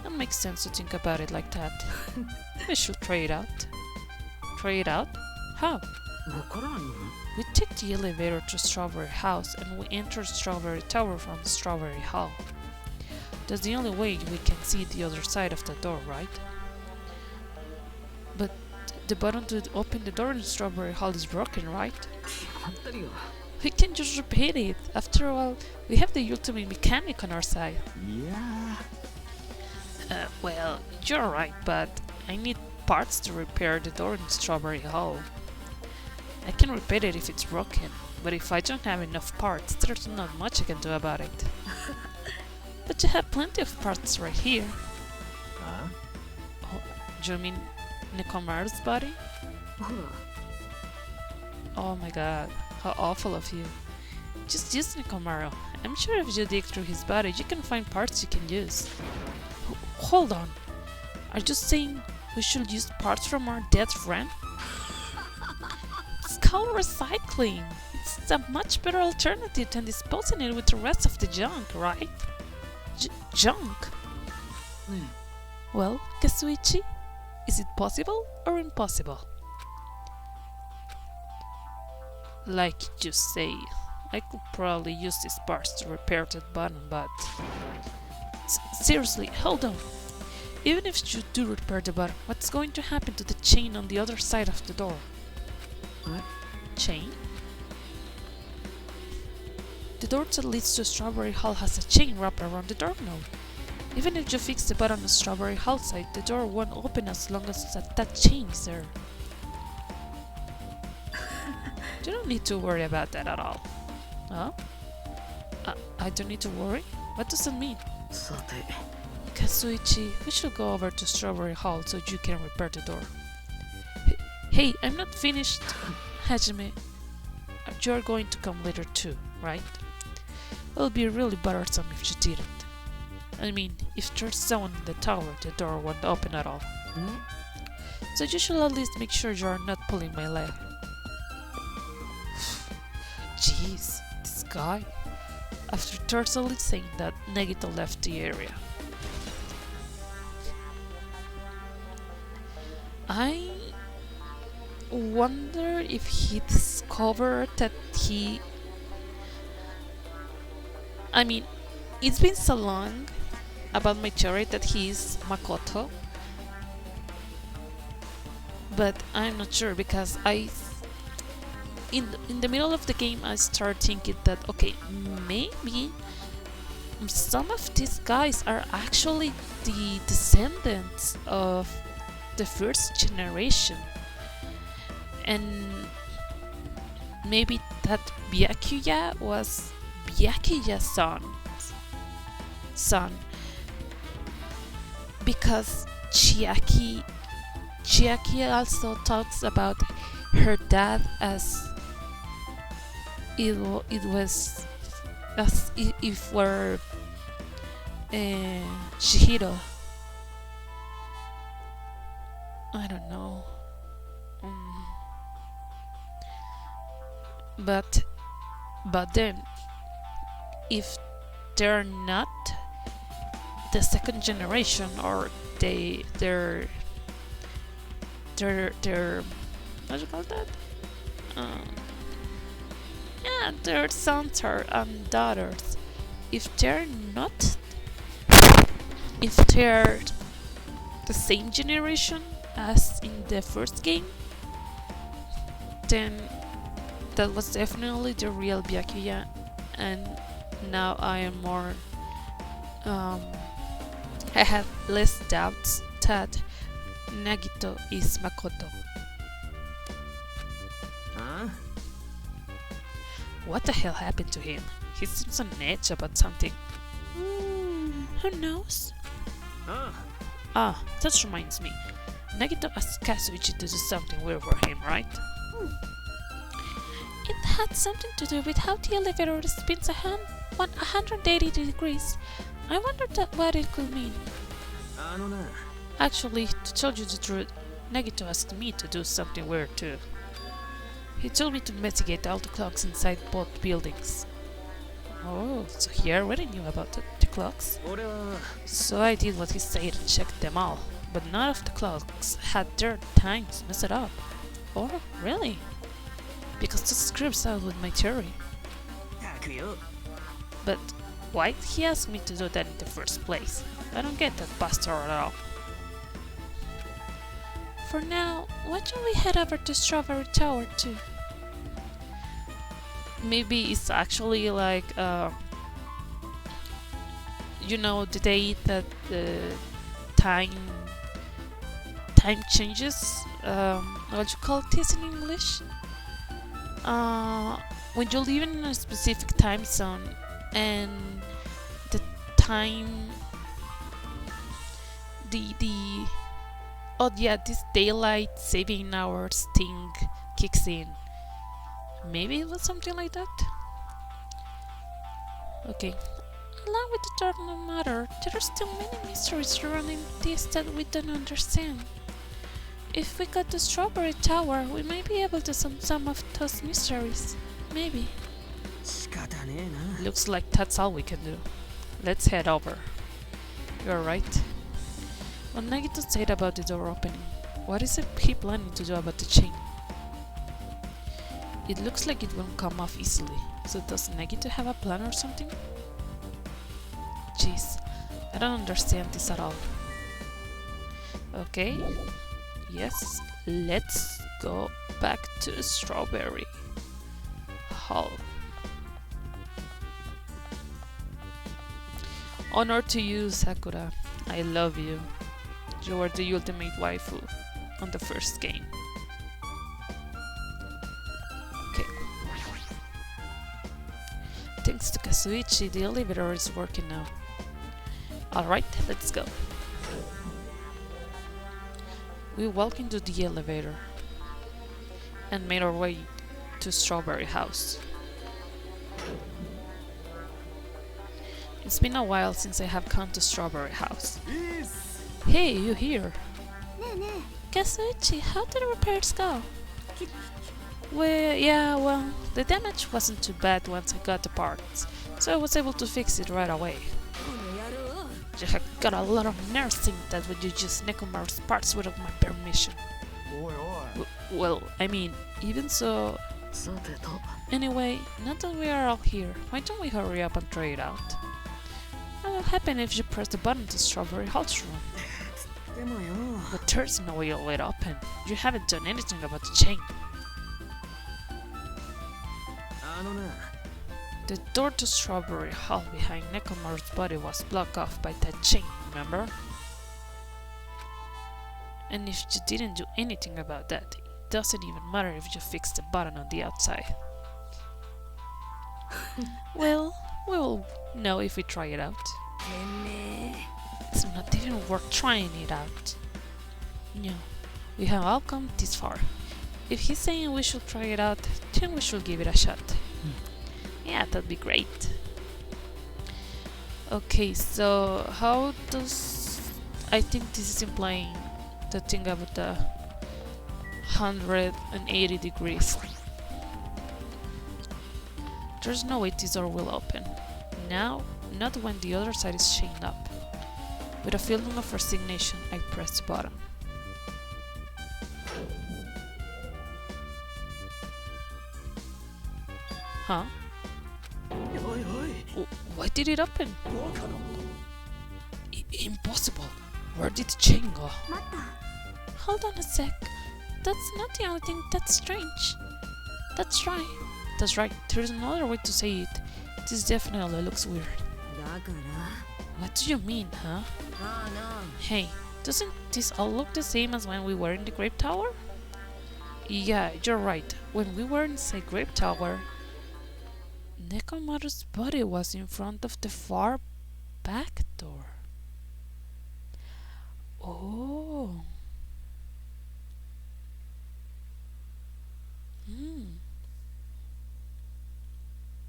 that makes sense to think about it like that. We should try it out. Try it out? How? わからんの We take the elevator to Strawberry House and we enter Strawberry Tower from Strawberry Hall. That's the only way we can see the other side of the door, right? But the button to open the door in Strawberry Hall is broken, right? 決まってるよ We can just repeat it. After all, we have the ultimate mechanic on our side. いや Well, you're right, but I need parts to repair the door in Strawberry Hall. I can repair it if it's broken, but if I don't have enough parts, there's not much I can do about it. But you have plenty of parts right here. あ Oh, do you mean Nekomaru's body? ほら Oh my god, how awful of you. Just use Nekomaru. I'm sure if you dig through his body, you can find parts you can use. Hold on. Are you saying we should use parts from our dead friend? It's called recycling. It's a much better alternative than disposing it with the rest of the junk, right? Junk? ね Well, Kazuichi, is it possible or impossible? Like you say, I could probably use these parts to repair that button, but... Seriously, hold on. Even if you do repair the button, what's going to happen to the chain on the other side of the door? What? Chain? The door that leads to Strawberry Hall has a chain wrapped around the doorknob. Even if you fix the button on Strawberry Hall side, the door won't open as long as that chain is there. You don't need to worry about that at all. Huh? I don't need to worry? What does that mean? さて Kazuichi, we should go over to Strawberry Hall so you can repair the door. Hey, I'm not finished. Hajime, you're going to come later too, right? It'll be really bothersome if you didn't. I mean, if there's someone in the tower, the door won't open at all. ん So you should at least make sure you're not pulling my leg. Jeez, this guy. After tersely saying that, Nagito left the area. I wonder if he discovered that he... I mean, it's been so long about my theory that he is Makoto, but I'm not sure because in the middle of the game I start thinking that okay, maybe some of these guys are actually the descendants of the first generation, and maybe that Byakuya was Byakuya's son, because Chiaki also talks about her dad as it was as if were Shihiro. I don't know. But then if they're not the second generation, or they're what do you call that? Yeah, their sons or daughters. If they're the same generation as in the first game, then that was definitely the real Byakuya, and now I am more I have less doubts that Nagito is Makoto. Huh? What the hell happened to him? He seems on edge about something. Who knows? Ah, that reminds me. Nagito asked Kazuichi to do something weird for him, right? It had something to do with how the elevator spins 180 degrees. I wondered what it could mean. Actually, to tell you the truth, Nagito asked me to do something weird too. He told me to investigate all the clocks inside both buildings. Oh, so he already knew about the clocks? So I did what he said and checked them all, but none of the clocks had their times messed up. Oh, really? Because this scripts out with my theory. But why did he ask me to do that in the first place? I don't get that bastard at all. For now, why don't we head over to Strawberry Tower too? Maybe it's actually like, you know, the day that the time changes. What you call this in English? When you live in a specific time zone and the time, this daylight saving hours thing kicks in. Maybe it was something like that. Okay. Along with the dark matter, there are still many mysteries surrounding this that we don't understand. If we got the Strawberry Tower, we might be able to solve some of those mysteries. Maybe. Looks like that's all we can do. Let's head over. You're right. What Nagito said about the door opening, what is he planning to do about the chain? It looks like it won't come off easily, so does Nagito have a plan or something? Jeez, I don't understand this at all. Okay, yes, let's go back to Strawberry Hall. Honor to you, Sakura. I love you. You were the ultimate waifu on the first game. Okay. Thanks to Kazuichi, the elevator is working now. Alright, let's go. We walked into the elevator and made our way to Strawberry House. It's been a while since I have come to Strawberry House. Hey, you here? Kazuichi, how did the repairs go? Well, the damage wasn't too bad once I got the parts, so I was able to fix it right away. You have got a lot of nerve saying that when you use Nekomaru's parts without my permission. Well, I mean, even so... Anyway, now that we are all here, why don't we hurry up and try it out? What will happen if you press the button to Strawberry Hall's room? でもよ But there's no way you'll let open. You haven't done anything about the chain. あのな The door to Strawberry Hall behind Nekomaru's body was blocked off by that chain, remember? And if you didn't do anything about that, it doesn't even matter if you fix the button on the outside. Well, we will know if we try it out. めめ It's not even worth trying it out. No, we have all come this far. If he's saying we should try it out, then we should give it a shot. Yeah, that'd be great. Okay, so how does... I think this is implying the thing about the 180 degrees. There's no way this door will open. Now, not when the other side is chained up. With a feeling of resignation, I press the button. Huh? おいおい Why did it open? バカの Impossible. Where did the chain go? 待った Hold on a sec. That's not the only thing that's strange. That's right. That's right. There's another way to say it. This definitely looks weird. だから What do you mean, huh? なあなあ Hey, doesn't this all look the same as when we were in the Grape Tower? Yeah, you're right. When we were inside Grape Tower, Nekomaru's body was in front of the far back door. Oh.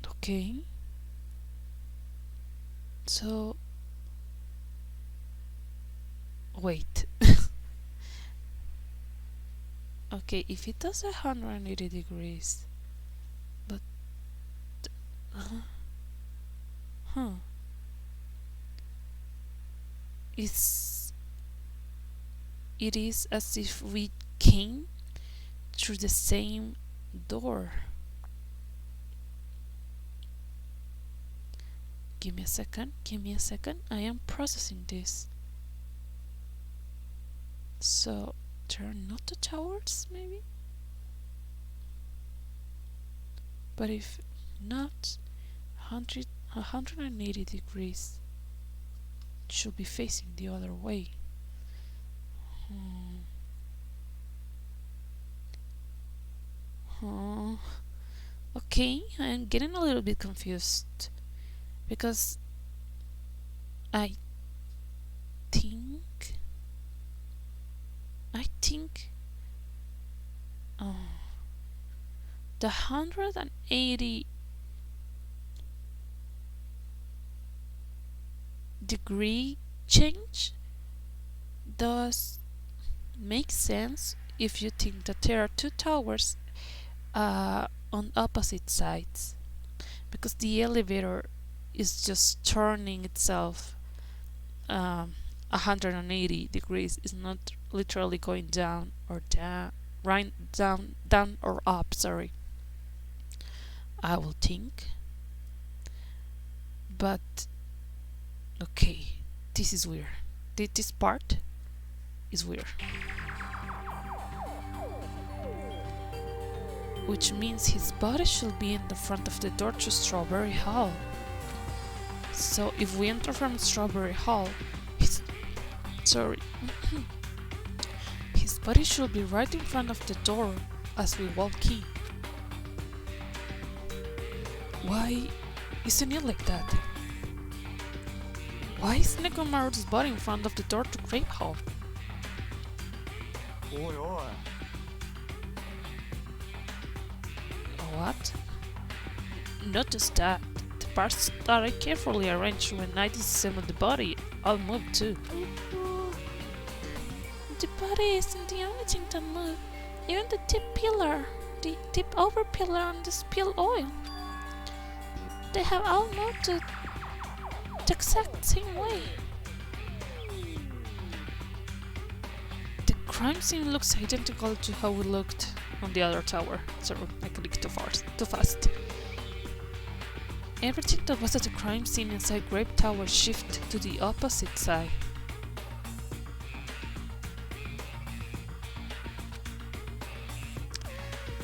Okay. So... Wait. Okay, if it does 180 degrees, but... Huh. It is as if we came through the same door. Give me a second, I am processing this. So, turn not the towers, maybe? But if not, 180 degrees should be facing the other way. Okay, I'm getting a little bit confused because I think the 180 degree change does make sense if you think that there are two towers on opposite sides, because the elevator is just turning itself 180 degrees. It's not literally going down or down, right, down or up, sorry. I will think. But okay, this is weird. This part is weird. Which means his body should be in the front of the door to Strawberry Hall. So if we enter from Strawberry Hall, his body should be right in front of the door as we walk in. Why isn't it like that? Why is Nekomaru's body in front of the door to Grape Hall? おいおい What? Notice that the parts that I carefully arranged when I disassembled the body all moved too. The body isn't the only thing that moved. Even the tip over pillar and the spilled oil. They have all moved the exact same way. The crime scene looks identical to how it looked on the other tower. Sorry, I clicked too fast. Everything that was at the crime scene inside Grape Tower shifted to the opposite side.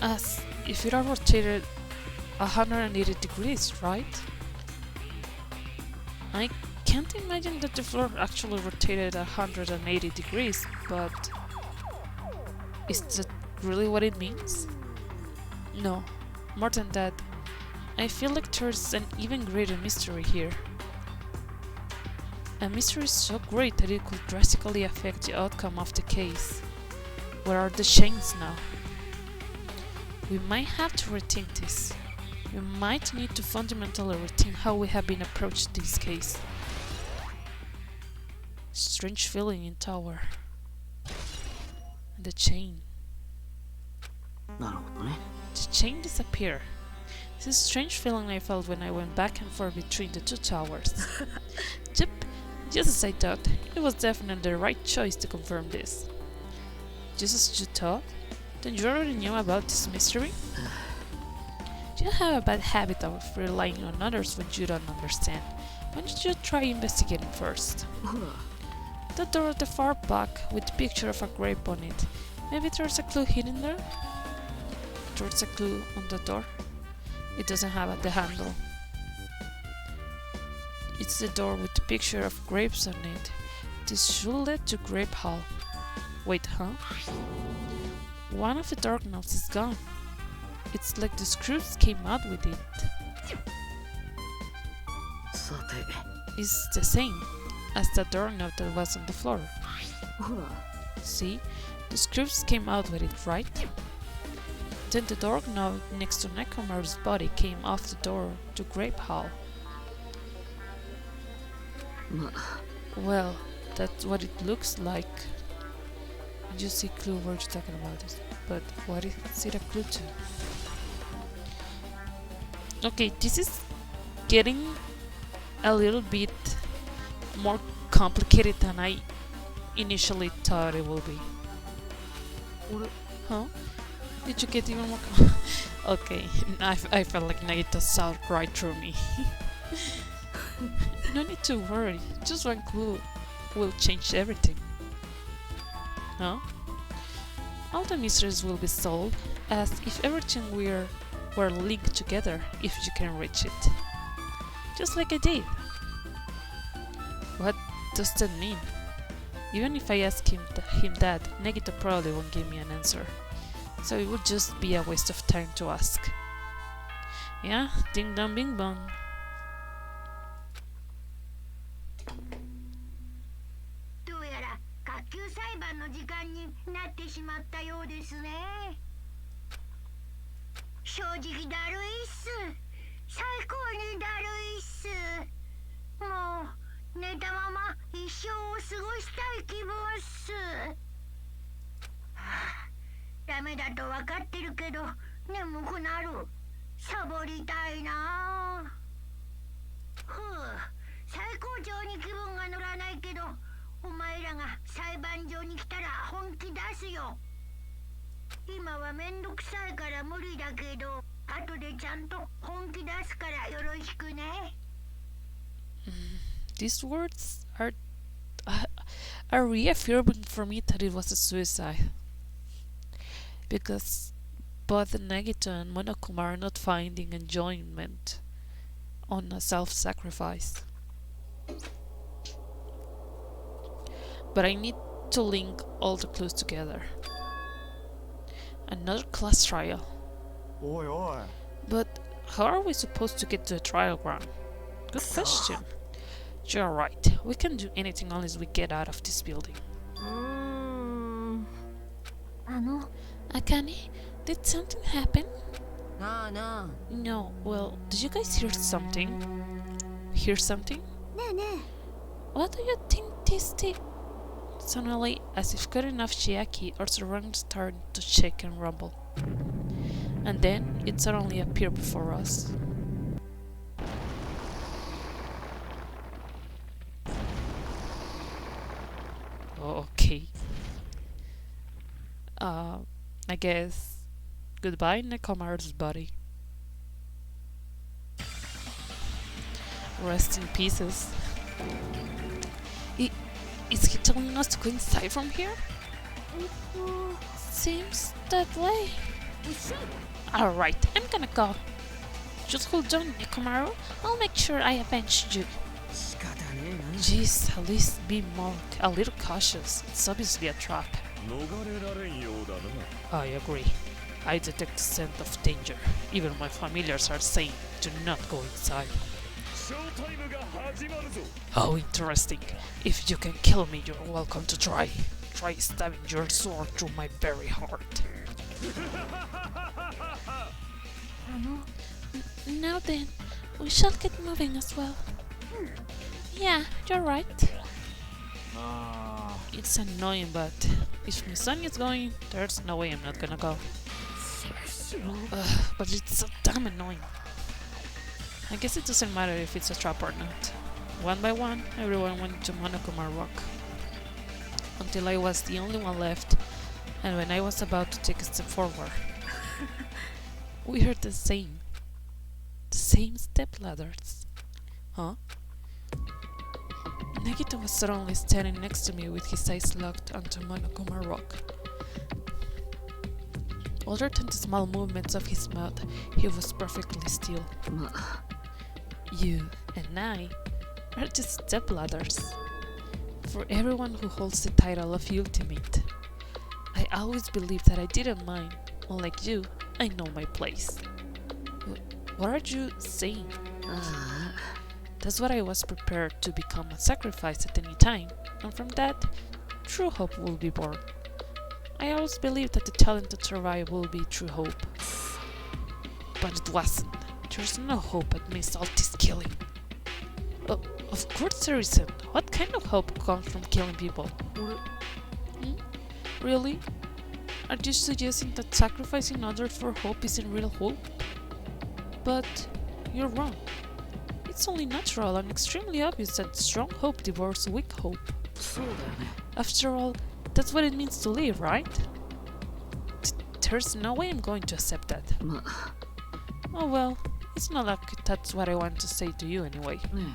As if it are rotated 180 degrees, right? I can't imagine that the floor actually rotated 180 degrees, but is that really what it means? No, more than that, I feel like there's an even greater mystery here. A mystery so great that it could drastically affect the outcome of the case. Where are the chains now? We might have to rethink this. We might need to fundamentally rethink how we have been approached this case. Strange feeling in tower. And the chain. なるほどね。 The chain disappeared. This strange feeling I felt when I went back and forth between the two towers. Yep, just as I thought, it was definitely the right choice to confirm this. Just as you thought? Then you already knew about this mystery? You have a bad habit of relying on others when you don't understand. Why don't you try investigating first? ほら、 The door at the far back with the picture of a grape on it. Maybe there's a clue hidden there? There's a clue on the door. It doesn't have the handle. It's the door with the picture of grapes on it. This should lead to Grape Hall. Wait, huh? One of the door knobs is gone. It's like the screws came out with it. さて、 It's the same as the doorknob that was on the floor. ほら、 See? The screws came out with it, right? Then the doorknob next to Nekomaru's body came off the door to Grape Hall. ま、 Well, that's what it looks like. You see clue where you're talking about this, but what is it a clue to? Okay, this is getting a little bit more complicated than I initially thought it will be. 俺、 Huh? Did you get even more Okay, I felt like Nagito saw right through me. No need to worry, just one clue will change everything. Huh? All the mysteries will be solved as if everything were linked together if you can reach it. Just like I did. What does that mean? Even if I ask him that, Nagito probably won't give me an answer. So it would just be a waste of time to ask. Yeah, ding dong bing bong. どうやら学級裁判の時間になってしまったようですね。正直だるいっす。最高にだるいっす。もう寝たまま一生を過ごしたい気分っす。はあ、ダメだと分かってるけど眠くなる。サボりたいな。ふう、最高潮に気分が乗らないけど、お前らが裁判所に来たら本気出すよ。今はめんどくさいから無理だけど、後でちゃんと本気出すからよろしくね。These words are reaffirming for me that it was a suicide. Because both Nagito and Monokuma are not finding enjoyment on a self-sacrifice. But I need to link all the clues together. Another class trial. おいおい But how are we supposed to get to the trial ground? Good question. You're right. We can do anything unless we get out of this building. Akane, did something happen? なあなあ、 No. Well, did you guys hear something? Hear something? ねえね What do you think this did? Suddenly, as if cutting off Chiaki, our surroundings started to shake and rumble. And then, it suddenly appeared before us. Oh, okay. I guess goodbye, Nekomaru's body. Rest in pieces. Is he telling us to go inside from here? Seems that way. Alright, I'm gonna go. Just hold on, Nekomaru. I'll make sure I avenge you. 仕方ねえな Jeez, at least be a little cautious. It's obviously a trap. 逃れられんようだな。 I agree. I detect the scent of danger. Even my familiars are saying, do not go inside. ショータイムが始まるぞ。 How interesting. If you can kill me, you're welcome to try. Try stabbing your sword through my very heart. Now then, we shall get moving as well. Yeah, you're right. It's annoying, but if my son is going, there's no way I'm not gonna go. But it's so damn annoying. I guess it doesn't matter if it's a trap or not. One by one, everyone went to Monokuma Rock. Until I was the only one left, and when I was about to take a step forward, we heard the same step ladders. Huh? Nagito was suddenly standing next to me with his eyes locked onto Monokuma Rock. Other than the small movements of his mouth, he was perfectly still. まあ You and I are just stepladders. For everyone who holds the title of Ultimate. I always believed that I didn't mind. Unlike you, I know my place. What are you saying? あ That's what I was prepared to become a sacrifice at any time, and from that, true hope will be born. I always believed that the talent to survive will be true hope. But it wasn't. There's no hope at Miss Alti's killing. Of course there isn't. What kind of hope comes from killing people? 俺 Really? Are you suggesting that sacrificing others for hope isn't real hope? But you're wrong. It's only natural and extremely obvious that strong hope devours weak hope. そうだよね After all, that's what it means to live, right? There's no way I'm going to accept that. まあ Oh well, it's not like that's what I want to say to you anyway. ね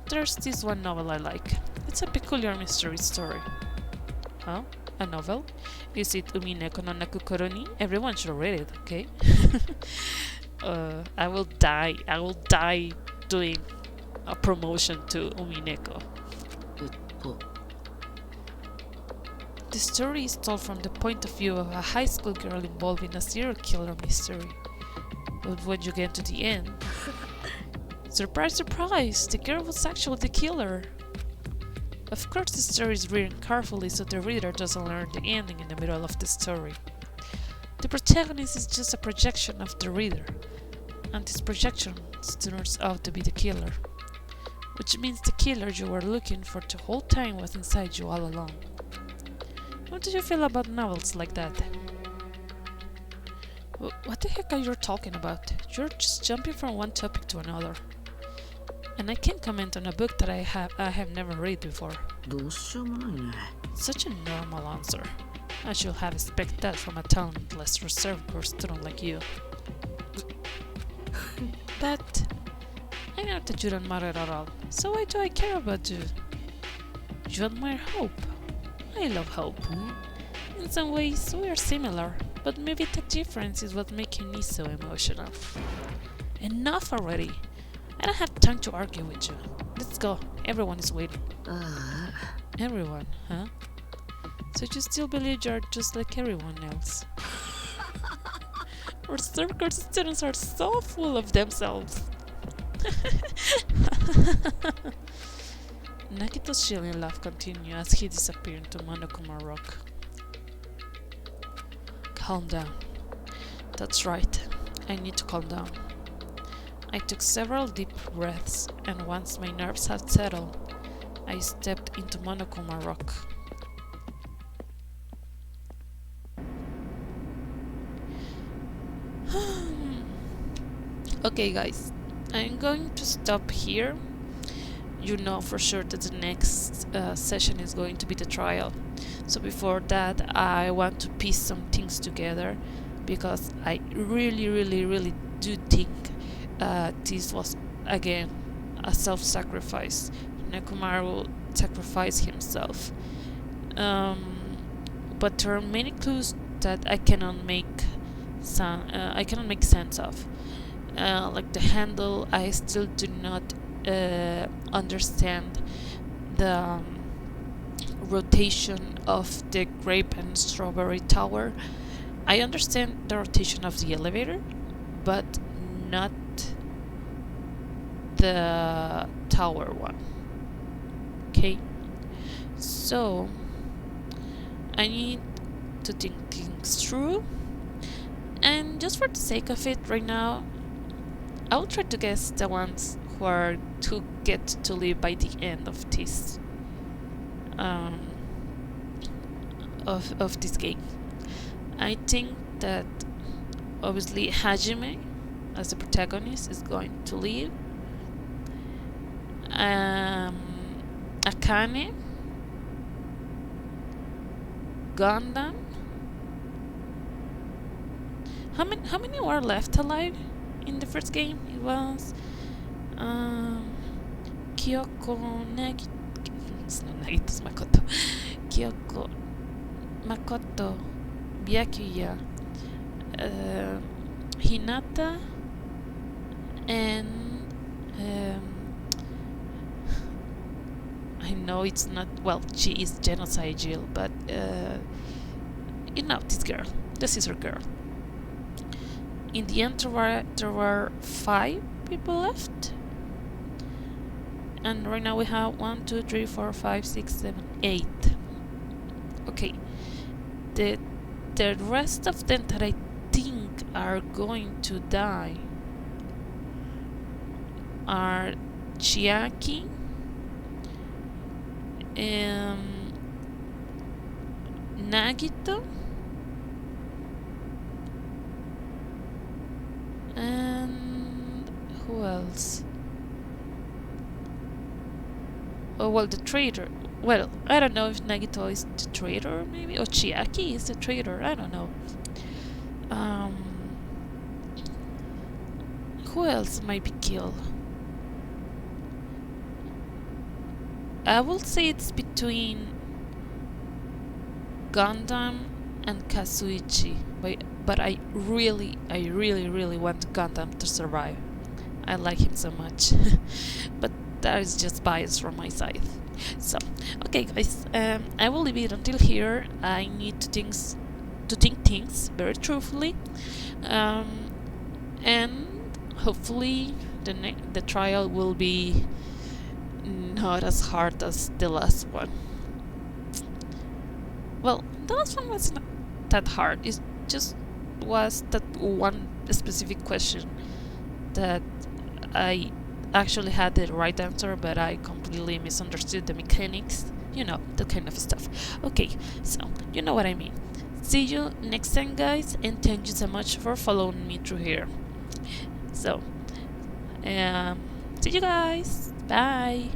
There's this one novel I like. It's a peculiar mystery story. Huh? A novel? Is it Umineko no Nakukoro ni? Everyone should read it, okay? I will die doing a promotion to Umineko. えっと The story is told from the point of view of a high school girl involved in a serial killer mystery. But when you get to the end, surprise, surprise, the girl was actually the killer. Of course, the story is written carefully so the reader doesn't learn the ending in the middle of the story. The protagonist is just a projection of the reader, and this projection turns out to be the killer, which means the killer you were looking for the whole time was inside you all along. What do you feel about novels like that? What the heck are you talking about? You're just jumping from one topic to another. And I can't comment on a book that I have never read before. どうしようもないね Such a normal answer. I should have expected that from a talentless reserved girl student like you. But I know that you don't matter at all, so why do I care about you? You admire hope. I love hope. In some ways, we are similar, but maybe the difference is what makes me so emotional. Enough already! I don't have time to argue with you. Let's go. Everyone is waiting. あ Everyone, huh? So you still believe you're just like everyone else? Our circuit students are so full of themselves. Nagito's chilling laugh continued as he disappeared into Monokuma Rock. Calm down. That's right. I need to calm down. I took several deep breaths, and once my nerves had settled, I stepped into Monokuma Rock. Okay guys, I'm going to stop here. You know for sure that the next session is going to be the trial. So before that, I want to piece some things together, because I really do think this was again a self-sacrifice. Nekomaru sacrificed himself. But there are many clues that I cannot make I cannot make sense of. Like the handle, I still do not understand the rotation of the grape and strawberry tower. I understand the rotation of the elevator, but not the tower one. Okay, so I need to think things through, and just for the sake of it right now, I'll try to guess the ones who get to live by the end of this of this game. I think that obviously Hajime, as the protagonist, is going to live. Akane, Gundam. How many were left alive in the first game? It was Kyoko, Nagito. It's not Nagito, it's Makoto. Kyoko, Makoto, Byakuya, Hinata, and I know it's not, well, she is Genocide Jill, but you know, this girl, the scissor girl. In the end, there were 5 people left, and right now we have 1, 2, 3, 4, 5, 6, 7, 8. Okay, the rest of them that I think are going to die are Chiaki, Nagito, and who else? Oh, well, the traitor. Well, I don't know if Nagito is the traitor, maybe, or Chiaki is the traitor. I don't know. Who else might be killed? I will say it's between Gundam and Kazuichi, but I really want Gundam to survive. I like him so much, but that is just bias from my side. So, okay, guys, I will leave it until here. I need to think things very truthfully, and hopefully the trial will be not as hard as the last one. Well, the last one was not that hard. It just was that one specific question that I actually had the right answer, but I completely misunderstood the mechanics. You know, that kind of stuff. Okay, so you know what I mean. See you next time, guys, and thank you so much for following me through here. So, see you guys. Bye.